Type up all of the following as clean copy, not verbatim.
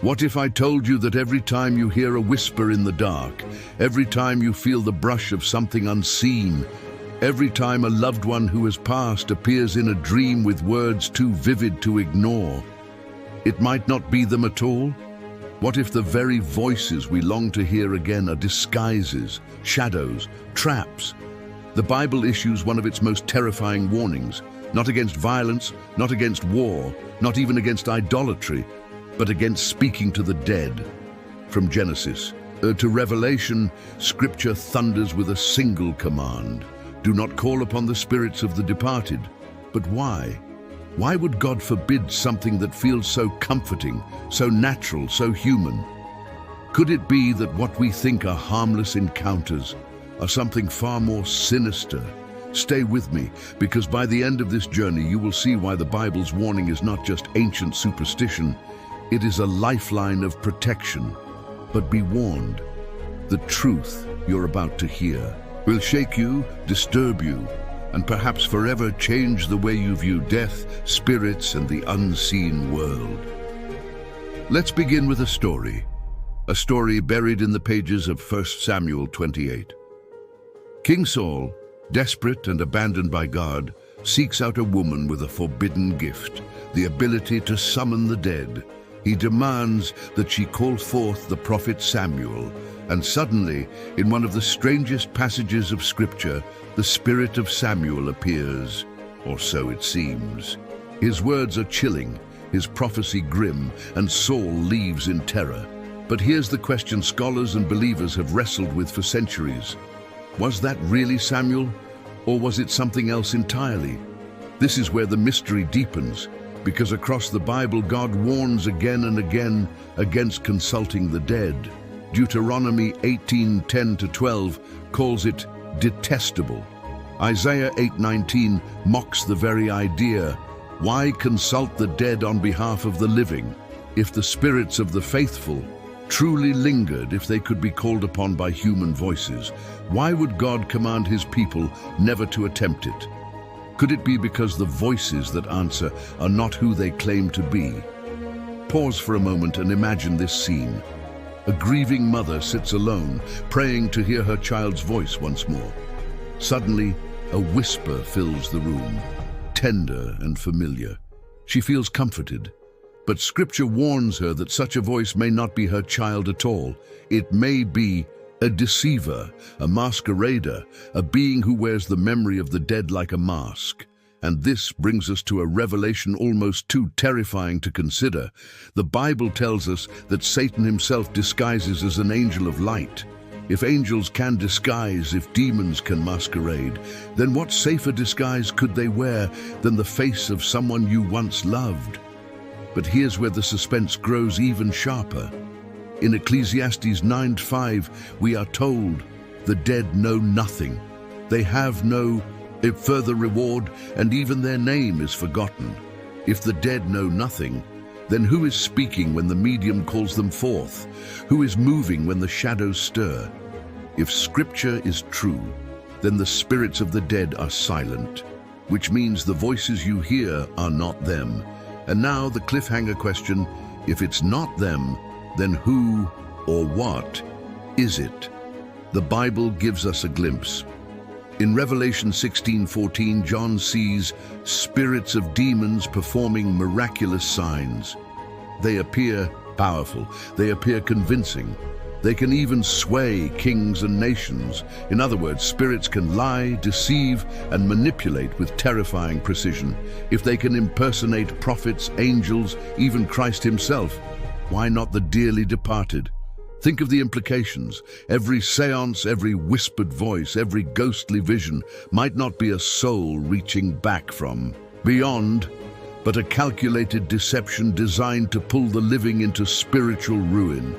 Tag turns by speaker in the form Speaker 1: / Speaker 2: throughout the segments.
Speaker 1: What if I told you that every time you hear a whisper in the dark, every time you feel the brush of something unseen, every time a loved one who has passed appears in a dream with words too vivid to ignore, it might not be them at all? What if the very voices we long to hear again are disguises, shadows, traps? The Bible issues one of its most terrifying warnings, not against violence, not against war, not even against idolatry, but against speaking to the dead. From Genesis to Revelation, Scripture thunders with a single command: do not call upon the spirits of the departed. But why? Why would God forbid something that feels so comforting, so natural, so human? Could it be that what we think are harmless encounters are something far more sinister? Stay with me, because by the end of this journey you will see why the Bible's warning is not just ancient superstition, it is a lifeline of protection. But be warned, the truth you're about to hear will shake you, disturb you, and perhaps forever change the way you view death, spirits, and the unseen world. Let's begin with a story buried in the pages of 1 Samuel 28. King Saul, desperate and abandoned by God, seeks out a woman with a forbidden gift, the ability to summon the dead. He demands that she call forth the prophet Samuel, and suddenly, in one of the strangest passages of Scripture, the spirit of Samuel appears, or so it seems. His words are chilling, his prophecy grim, and Saul leaves in terror. But here's the question scholars and believers have wrestled with for centuries. Was that really Samuel, or was it something else entirely? This is where the mystery deepens, because across the Bible God warns again and again against consulting the dead. Deuteronomy 18:10-12 calls it detestable. Isaiah 8:19 mocks the very idea. Why consult the dead on behalf of the living? If the spirits of the faithful truly lingered, if they could be called upon by human voices, why would God command his people never to attempt it? Could it be because the voices that answer are not who they claim to be? Pause for a moment and imagine this scene. A grieving mother sits alone, praying to hear her child's voice once more. Suddenly, a whisper fills the room, tender and familiar. She feels comforted, but Scripture warns her that such a voice may not be her child at all. It may be a deceiver, a masquerader, a being who wears the memory of the dead like a mask. And this brings us to a revelation almost too terrifying to consider. The Bible tells us that Satan himself disguises as an angel of light. If angels can disguise, if demons can masquerade, then what safer disguise could they wear than the face of someone you once loved? But here's where the suspense grows even sharper. In Ecclesiastes 9:5, we are told, the dead know nothing. They have no further reward, and even their name is forgotten. If the dead know nothing, then who is speaking when the medium calls them forth? Who is moving when the shadows stir? If Scripture is true, then the spirits of the dead are silent, which means the voices you hear are not them. And now the cliffhanger question: if it's not them, then who or what is it? The Bible gives us a glimpse. In Revelation 16:14, John sees spirits of demons performing miraculous signs. They appear powerful, they appear convincing. They can even sway kings and nations. In other words, spirits can lie, deceive, and manipulate with terrifying precision. If they can impersonate prophets, angels, even Christ himself, why not the dearly departed? Think of the implications. Every seance, every whispered voice, every ghostly vision might not be a soul reaching back from beyond, but a calculated deception designed to pull the living into spiritual ruin.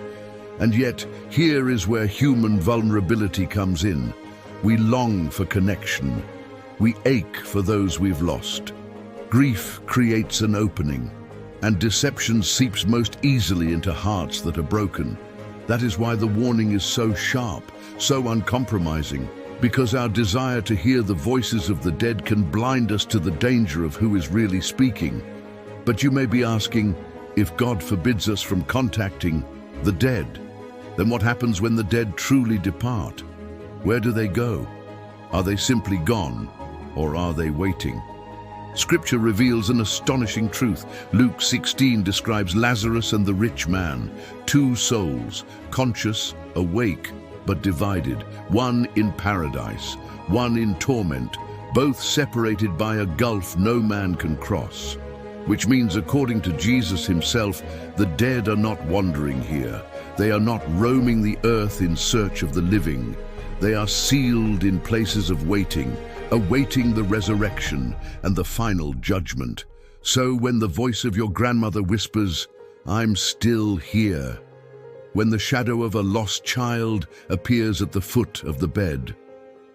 Speaker 1: And yet, here is where human vulnerability comes in. We long for connection. We ache for those we've lost. Grief creates an opening, and deception seeps most easily into hearts that are broken. That is why the warning is so sharp, so uncompromising, because our desire to hear the voices of the dead can blind us to the danger of who is really speaking. But you may be asking, If God forbids us from contacting the dead, then what happens when the dead truly depart? Where do they go? Are they simply gone, or are they waiting? Scripture reveals an astonishing truth. Luke 16 describes Lazarus and the rich man, two souls, conscious, awake, but divided, one in paradise, one in torment, both separated by a gulf no man can cross. Which means, according to Jesus himself, the dead are not wandering here. They are not roaming the earth in search of the living. They are sealed in places of waiting, awaiting the resurrection and the final judgment. So when the voice of your grandmother whispers, "I'm still here," when the shadow of a lost child appears at the foot of the bed,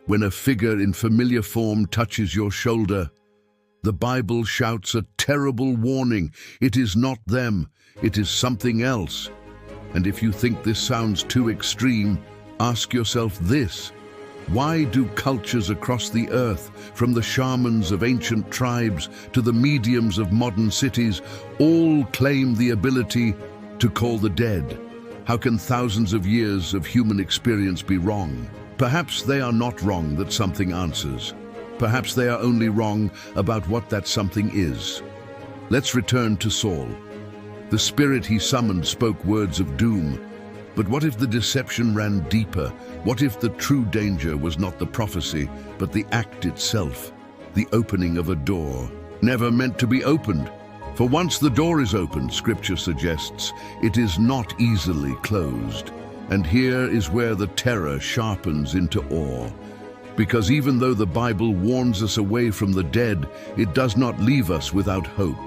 Speaker 1: when a figure in familiar form touches your shoulder, the Bible shouts a terrible warning. It is not them, it is something else. And if you think this sounds too extreme, ask yourself this: why do cultures across the earth, from the shamans of ancient tribes to the mediums of modern cities, all claim the ability to call the dead? How can thousands of years of human experience be wrong? Perhaps they are not wrong that something answers. Perhaps they are only wrong about what that something is. Let's return to Saul. The spirit he summoned spoke words of doom. But what if the deception ran deeper? What if the true danger was not the prophecy, but the act itself, the opening of a door, never meant to be opened? For once the door is opened, Scripture suggests, it is not easily closed. And here is where the terror sharpens into awe. Because even though the Bible warns us away from the dead, it does not leave us without hope.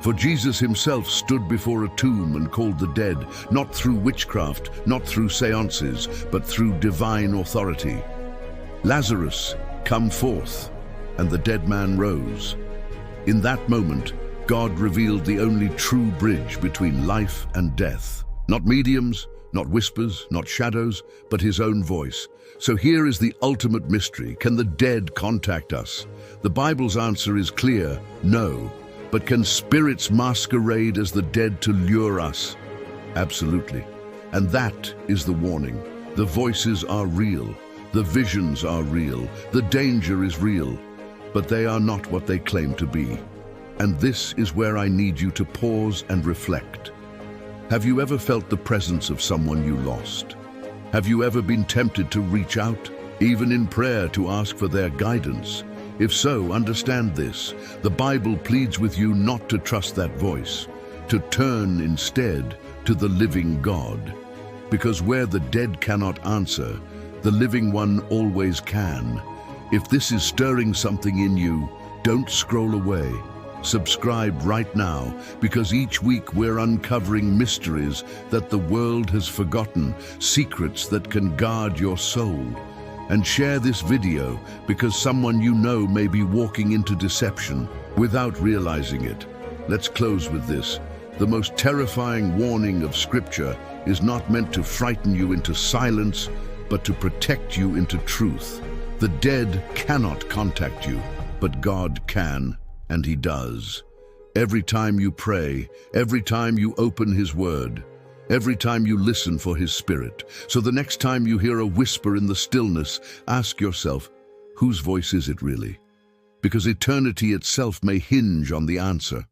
Speaker 1: For Jesus himself stood before a tomb and called the dead, not through witchcraft, not through seances, but through divine authority. "Lazarus, come forth," and the dead man rose. In that moment, God revealed the only true bridge between life and death. Not mediums, not whispers, not shadows, but his own voice. So here is the ultimate mystery. Can the dead contact us? The Bible's answer is clear: no. But can spirits masquerade as the dead to lure us? Absolutely. And that is the warning. The voices are real. The visions are real. The danger is real. But they are not what they claim to be. And this is where I need you to pause and reflect. Have you ever felt the presence of someone you lost? Have you ever been tempted to reach out, even in prayer, to ask for their guidance? If so, understand this: the Bible pleads with you not to trust that voice, to turn instead to the living God. Because where the dead cannot answer, the living one always can. If this is stirring something in you, don't scroll away. Subscribe right now, because each week we're uncovering mysteries that the world has forgotten, secrets that can guard your soul. And share this video, because someone you know may be walking into deception without realizing it. Let's close with this. The most terrifying warning of Scripture is not meant to frighten you into silence, but to protect you into truth. The dead cannot contact you, but God can. And he does. Every time you pray, every time you open his word, every time you listen for his spirit. So the next time you hear a whisper in the stillness, ask yourself, whose voice is it really? Because eternity itself may hinge on the answer.